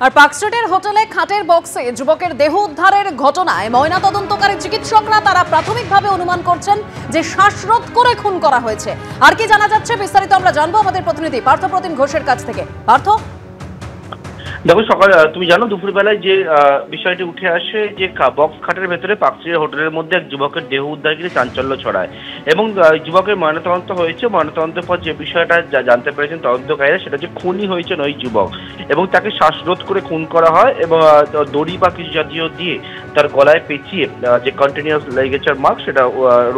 আর পার্কস্ট্রিটের হোটেলে খাটের বক্সে যুবকের দেহ উদ্ধারের ঘটনায় ময়নাতদন্তকারী চিকিৎসকরা তারা প্রাথমিকভাবে অনুমান করছেন যে শ্বাসরোধ করে খুন করা হয়েছে। আর কি জানা যাচ্ছে বিস্তারিত আমরা জানবো আমাদের প্রতিনিধি পার্থপ্রতিম ঘোষের কাছ থেকে। পার্থ, দেখো সকালে তুমি জানো দুপুরবেলায় যে বিষয়টি উঠে আসে যে বক্স খাটের ভেতরে পার্কস্ট্রিট হোটেলের মধ্যে এক যুবকের দেহ উদ্ধার করে চাঞ্চল্য ছড়ায় এবং যুবকের ময়নাতদন্ত হয়েছে। ময়নাতদন্তের পর যে বিষয়টা জানতে পেরেছেন তদন্তকারীরা সেটা যে খুনই হয়েছেন ওই যুবক এবং তাকে শ্বাসরোধ করে খুন করা হয় এবং দড়ি বা কিছু জাতীয় দিয়ে তার গলায় পেঁচিয়ে যে কন্টিনিউয়াস লিগেচার মার্ক সেটা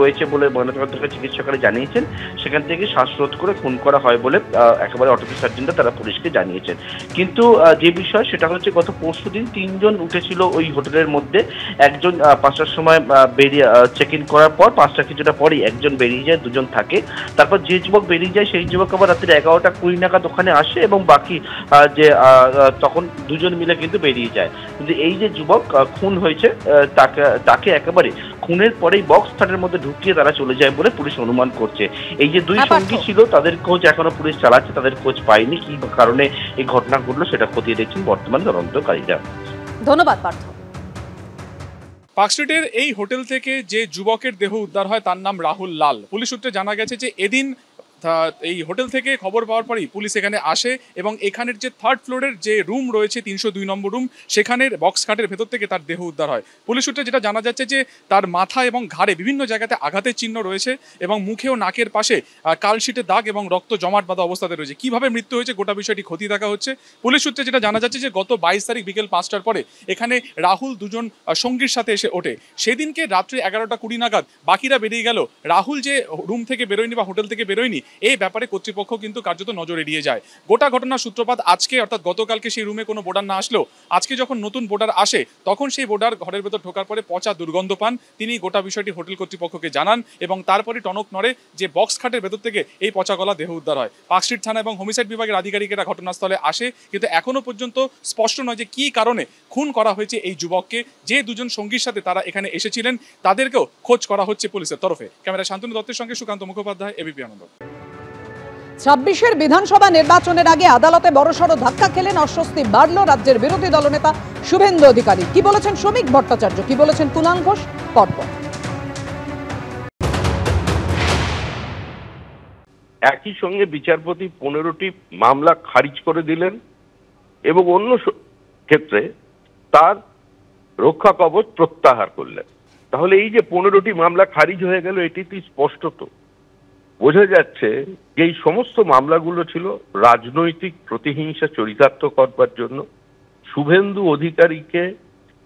রয়েছে বলে ময়নাতদন্তকারী চিকিৎসকরা জানিয়েছেন। সেখান থেকে শ্বাসরোধ করে খুন করা হয় বলে একেবারে অটোপসি সার্জনরা তারা পুলিশকে জানিয়েছেন। কিন্তু যে বিষয় সেটা হচ্ছে গত পরশুদিন 3 জন উঠেছিল ওই হোটেলের মধ্যে। একজন 5টার সময় বেরিয়ে চেক ইন করার পর 5টা কিছুটা পরেই একজন বেরিয়ে যায়, 2 জন থাকে। তারপর যে যুবক বেরিয়ে যায় সেই যুবক আবার রাত্রি 11টা 20 নাগাদ ওখানে আসে এবং বাকি যে তখন 2 জন মিলে কিন্তু বেরিয়ে যায়। কিন্তু এই যে যুবক খুন হয়েছে তাকে একেবারে খুনের পরেই বক্স খাটের মধ্যে ঢুকিয়ে তারা চলে যায় বলে পুলিশ অনুমান করছে। এই যে 2 সঙ্গী ছিল তাদের খোঁজ এখনো পুলিশ চালাচ্ছে, তাদের খোঁজ পায়নি। কি কারণে এই ঘটনা ঘটলো সেটা খতিয়ে দেখছেন বর্তমান তদন্তকারীরা। ধন্যবাদ পার্থ। পার্কস্ট্রিটের এই হোটেল থেকে যে যুবকের দেহ উদ্ধার হয় তার নাম রাহুল লাল। পুলিশ সূত্রে জানা গেছে যে এদিন এই হোটেল থেকে খবর পাওয়ার পরেই পুলিশ এখানে আসে এবং এখানের যে 3rd ফ্লোরের যে রুম রয়েছে 302 নম্বর রুম, সেখানের বক্স খাটের ভেতর থেকে তার দেহ উদ্ধার হয়। পুলিশ সূত্রে যেটা জানা যাচ্ছে যে তার মাথা এবং ঘাড়ে বিভিন্ন জায়গাতে আঘাতের চিহ্ন রয়েছে এবং মুখে ও নাকের পাশে কালশিটের দাগ এবং রক্ত জমাট বাঁধা অবস্থাতে রয়েছে। কিভাবে মৃত্যু হয়েছে গোটা বিষয়টি খতিয়ে দেখা হচ্ছে। পুলিশ সূত্রে যেটা জানা যাচ্ছে যে গত 22 তারিখ বিকেল 5টার পরে এখানে রাহুল 2 জন সঙ্গীর সাথে এসে ওঠে। সেদিনকে রাত্রি 11টা 20 নাগাদ বাকিরা বেরিয়ে গেল। রাহুল যে রুম থেকে বেরোয়নি বা হোটেল থেকে বেরোয়নি এই ব্যাপারে কর্তৃপক্ষ কিন্তু কার্যত নজর এড়িয়ে যায়। গোটা ঘটনার সূত্রপাত আজকে, অর্থাৎ গতকালকে সেই রুমে কোনো বোর্ডার না আসলেও আজকে যখন নতুন বোর্ডার আসে তখন সেই বোর্ডার ঘরের ভেতর ঢোকার পরে পচা দুর্গন্ধ পান। তিনি গোটা বিষয়টি হোটেল কর্তৃপক্ষকে জানান এবং তারপরে টনক নড়ে যে বক্স খাটের ভেতর থেকে এই পচা গলা দেহ উদ্ধার হয়। পার্কস্ট্রিট থানা এবং হোমিসাইড বিভাগের আধিকারিকেরা ঘটনাস্থলে আসে, কিন্তু এখনো পর্যন্ত স্পষ্ট নয় যে কী কারণে খুন করা হয়েছে এই যুবককে। যে 2 জন সঙ্গীর সাথে তারা এখানে এসেছিলেন তাদেরকেও খোঁজ করা হচ্ছে পুলিশের তরফে। ক্যামেরা শান্তনু দত্তের সঙ্গে সুকান্ত মুখোপাধ্যায়, এবিপি আনন্দ। 26-এর বিধানসভা নির্বাচনের আগে আদালতে বড়সড় ধাক্কা খেলেন, অস্বস্তি বাড়ল রাজ্যের বিরোধী দলনেতা শুভেন্দু অধিকারী। কি বলেছেন শ্রমিক ভট্টাচার্য, কি বলেছেন কুণাল ঘোষ, পরপর। একই সঙ্গে বিচারপতি 15টি মামলা খারিজ করে দিলেন এবং অন্য ক্ষেত্রে তার রক্ষা কবচ প্রত্যাহার করলেন। তাহলে এই যে 15টি মামলা খারিজ হয়ে গেল, এটিতে স্পষ্টত বোঝা যাচ্ছে যে এই সমস্ত মামলাগুলো ছিল রাজনৈতিক প্রতিহিংসা চরিতার্থ করবার জন্য, শুভেন্দু অধিকারীকে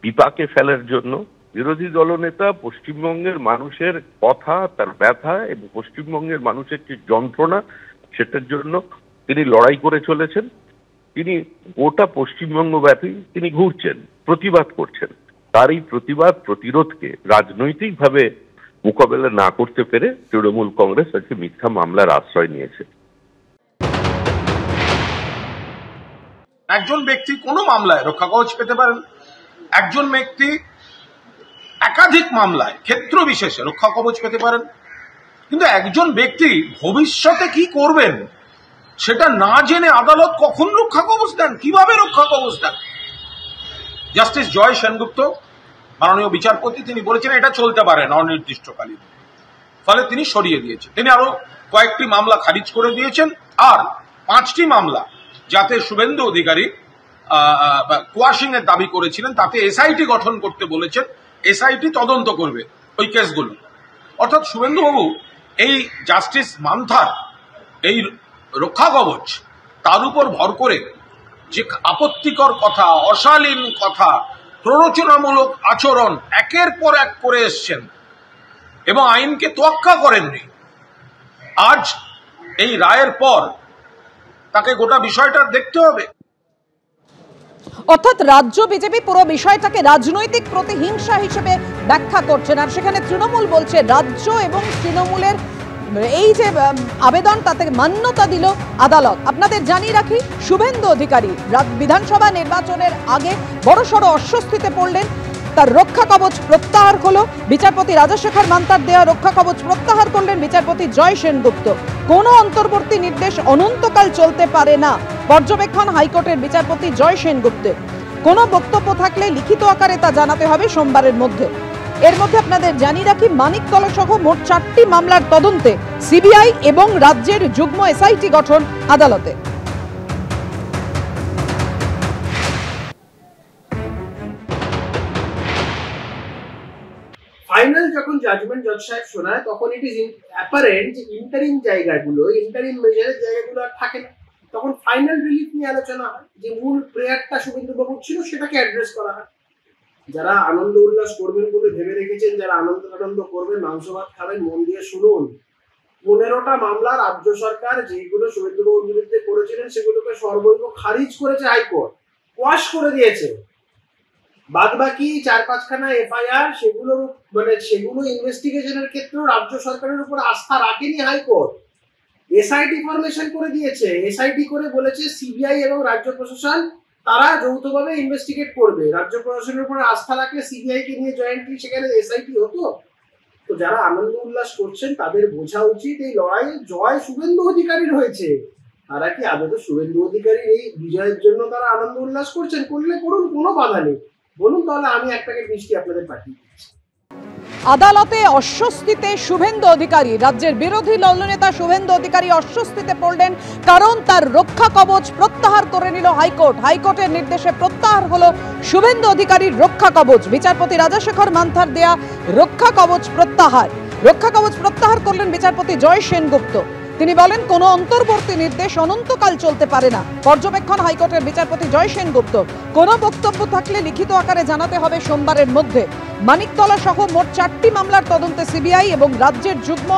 বিপাকে ফেলার জন্য। বিরোধী দলনেতা পশ্চিমবঙ্গের মানুষের কথা, তার ব্যথা এবং পশ্চিমবঙ্গের মানুষের যে যন্ত্রণা সেটার জন্য তিনি লড়াই করে চলেছেন। তিনি গোটা পশ্চিমবঙ্গব্যাপী তিনি ঘুরছেন, প্রতিবাদ করছেন। তার এই প্রতিবাদ প্রতিরোধকে রাজনৈতিকভাবে মোকাবেলা না করতে পেরে তৃণমূল কংগ্রেস আজকে মিথ্যা মামলার আশ্রয় নিয়েছে। একজন ব্যক্তি কোনো মামলায় রক্ষা কবচ পেতে পারেন, একজন ব্যক্তি একাধিক মামলায় ক্ষেত্র বিশেষে রক্ষা কবচ পেতে পারেন, কিন্তু একজন ব্যক্তি ভবিষ্যতে কি করবেন সেটা না জেনে আদালত কখন রক্ষা কবচ দেন, কিভাবে রক্ষা কবচ দেন? জাস্টিস জয় সেনগুপ্ত মাননীয় বিচারপতি তিনি বলেছেন এটা চলতে পারে না অনির্দিষ্টকালীন, ফলে তিনি সরিয়ে দিয়েছেন। তিনি আরো কয়েকটি মামলা খারিজ করে দিয়েছেন আর 5টি মামলা যাতে শুভেন্দু অধিকারী কোয়াশিং এর দাবি করেছিলেন তাতে এসআইটি গঠন করতে বলেছেন, এসআইটি তদন্ত করবে ওই কেসগুলো। অর্থাৎ শুভেন্দুবাবু এই জাস্টিস মান্থার এই রক্ষা কবচ তার উপর ভর করে যে আপত্তিকর কথা, অশালীন কথা, প্ররোচনামূলক আচরণ একের পর এক করে এসছেন এবং আইনকে তোয়াক্কা করেননি। আজ এই রায়ের পর তাকে গোটা বিষয়টা দেখতে হবে। অর্থাৎ রাজ্য বিজেপি পুরো বিষয়টাকে রাজনৈতিক প্রতিহিংসা হিসেবে ব্যাখ্যা করছেন, আর সেখানে তৃণমূল বলছে রাজ্য এবং তৃণমূলের এই যে আবেদন তাতে মান্যতা দিল আদালত। আপনাদের জানিয়ে রাখি, শুভেন্দু অধিকারী বিধানসভা নির্বাচনের আগে বড়সড় অস্বস্তিতে পড়লেন। তার রক্ষা কবচ প্রত্যাহার হলো। বিচারপতি রাজশেখর মান্তার দেওয়া রক্ষা কবচ প্রত্যাহার করলেন বিচারপতি জয় সেনগুপ্ত। কোনো অন্তর্বর্তী নির্দেশ অনন্তকাল চলতে পারে না, পর্যবেক্ষণ হাইকোর্টের বিচারপতি জয় সেনগুপ্তের। কোনো বক্তব্য থাকলে লিখিত আকারে তা জানাতে হবে সোমবারের মধ্যে। এর মধ্যে আপনাদের জানিয়ে রাখি, মানিকতলা সহ মোট 4টি মামলার তদন্তে সিবিআই এবং রাজ্যের যুগ্ম এসআইটি গঠন আদালতে। ফাইনাল যখন জাজমেন্ট জজ সাহেব শোনায় তখন ইট ইজ অ্যাপারেন্ট যে ইন্টারিম জায়গাগুলো, ইন্টারিম মেজারের জায়গাগুলো আর থাকে না। তখন ফাইনাল রিলিফ নিয়ে আলোচনা হয়, যে মূল প্রেয়ারটা শুভেন্দুবাবুর ছিল সেটাকে অ্যাড্রেস করা হয়। যারা আনন্দ উল্লাস করবেন বলে ভেবে রেখেছেন, যারা আনন্দ করবেন, মাংস ভাত খাবেন, মন দিয়ে শুনুন। 15টা মামলা রাজ্য সরকার যেগুলো শুভেন্দুবাবুর বিরুদ্ধে করেছিলেন সেগুলোকে সর্বৈব খারিজ করেছে হাইকোর্ট, ওয়াশ করে দিয়েছে। বাদ বাকি 4-5খানা এফআইআর সেগুলো ইনভেস্টিগেশনের ক্ষেত্রেও রাজ্য সরকারের উপর আস্থা রাখেনি হাইকোর্ট। এসআইটি ফরমেশন করে দিয়েছে, এসআইটি করে বলেছে সিবিআই এবং রাজ্য প্রশাসন তারা যৌথভাবে ইনভেস্টিগেট করবে। রাজ্য প্রশাসনের উপর আস্থা রাখলে সিবিআই কে নিয়ে জয়েন্টলি সেখানে এসআইটি হতো। তো যারা আনন্দ উল্লাস করছেন তাদের বোঝা উচিত এই লড়াইয়ে জয় শুভেন্দু অধিকারীর হয়েছে। তারা কি আদৌ শুভেন্দু অধিকারীর এই বিজয়ের জন্য তারা আনন্দ উল্লাস করছেন? করলে করুন, কোনো বাধা নেই। বলুন, তাহলে আমি এক প্যাকেট মিষ্টি আপনাদের পাঠিয়ে দিচ্ছি। আদালতে অস্বস্তিতে শুভেন্দু অধিকারী। রাজ্যের বিরোধী দলনেতা শুভেন্দু অধিকারী অস্বস্তিতে পড়লেন, কারণ তার রক্ষা কবচ প্রত্যাহার করে নিল হাইকোর্ট। হাইকোর্টের নির্দেশে প্রত্যাহার হলো শুভেন্দু অধিকারীর রক্ষা কবচ। বিচারপতি রাজশেখর মান্থার দেয়া রক্ষা কবচ প্রত্যাহার। রক্ষা কবচ প্রত্যাহার করলেন বিচারপতি জয় সেনগুপ্ত। তিনি বলেন, কোনো অন্তর্বর্তী নির্দেশ অনন্তকাল চলতে পারে না। পর্যবেক্ষণ হাইকোর্টের বিচারপতি জয় সেনগুপ্ত। কোনো বক্তব্য থাকলে লিখিত আকারে জানাতে হবে সোমবারের মধ্যে। মানিকতলা সহ মোট 4টি মামলার তদন্তে সিবিআই এবং রাজ্যের যুগ্ম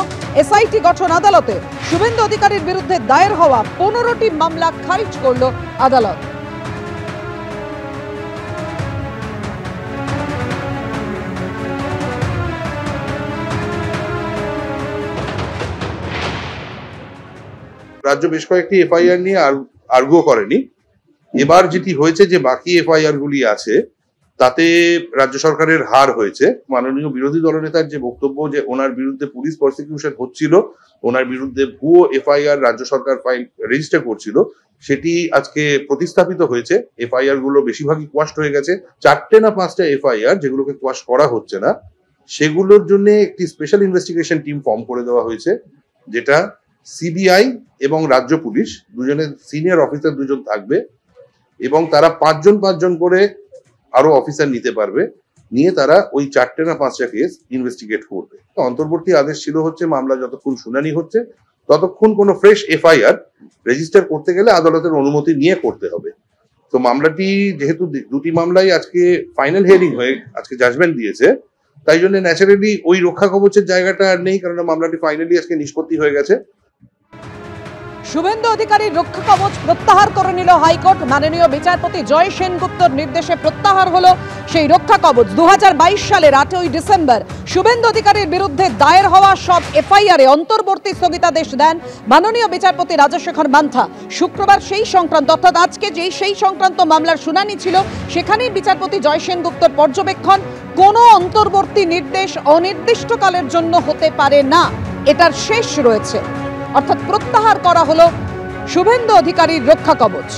এসআইটি গঠন আদালতে। শুভেন্দু অধিকারীর বিরুদ্ধে দায়ের হওয়া 15টি মামলা খারিজ করল আদালত। রাজ্য বেশ কয়েকটি এফআইআর নিয়ে আর্গুও করেনি। এবার যেটি হয়েছে যে বাকি এফআইআর গুলি আছে তাতে রাজ্য সরকারের হার হয়েছে। মাননীয় বিরোধী দলনেতার যে বক্তব্য যে ওনার বিরুদ্ধে পুলিশ প্রসিকিউশন হচ্ছিল, ওনার বিরুদ্ধে ভুয়ো এফআইআর রাজ্য সরকার ফাইল রেজিস্টার করছিল, সেটি আজকে প্রতিস্থাপিত হয়েছে। এফআইআর গুলো বেশিরভাগই কোয়াশ হয়ে গেছে। 4টে না 5টা এফআইআর যেগুলোকে কোয়াশ করা হচ্ছে না, সেগুলোর জন্য একটি স্পেশাল ইনভেস্টিগেশন টিম ফর্ম করে দেওয়া হয়েছে, যেটা সিবিআই এবং রাজ্য পুলিশ দুজনের সিনিয়র অফিসার দুজন থাকবে, এবং তারা 5জন করে আরো অফিসার নিতে পারবে। নিয়ে তারা ওই 4টে না 5টা কেস ইনভেস্টিগেট করবে। অন্তর্বর্তী আদেশ ছিল হচ্ছে মামলা যতক্ষণ শুনানি হচ্ছে ততক্ষণ কোনো ফ্রেশ এফআইআর রেজিস্টার করতে গেলে আদালতের অনুমতি নিয়ে করতে হবে। তো মামলাটি যেহেতু দুটি মামলাই আজকে ফাইনাল হিয়ারিং হয়ে আজকে জাজমেন্ট দিয়েছে, তাই জন্য ন্যাচারালি ওই রক্ষা কবচের জায়গাটা আর নেই, কারণ মামলাটি ফাইনালি আজকে নিষ্পত্তি হয়ে গেছে। শুভেন্দু অধিকারীর রক্ষা কবচ প্রত্যাহার করে নিল হাইকোর্ট। মাননীয় বিচারপতি জয় সেনগুপ্তর নির্দেশে প্রত্যাহার হলো সেই রক্ষা কবচ। 2022 সালের 8ই ডিসেম্বর শুভেন্দু অধিকারীর বিরুদ্ধে দায়ের হওয়া সব এফআইআরে অন্তর্বর্তী স্থগিতাদেশ দেন মাননীয় বিচারপতি রাজশেখর মান্থা। শুক্রবার সেই সংক্রান্ত, অর্থাৎ আজকে সেই সংক্রান্ত মামলার শুনানি ছিল, সেখানেই বিচারপতি জয় সেনগুপ্তর পর্যবেক্ষণ, কোনো অন্তর্বর্তী নির্দেশ অনির্দিষ্টকালের জন্য হতে পারে না, এটার শেষ রয়েছে। অর্থাৎ প্রত্যাহার করা হলো শুভেন্দু অধিকারীর রক্ষা কবচ।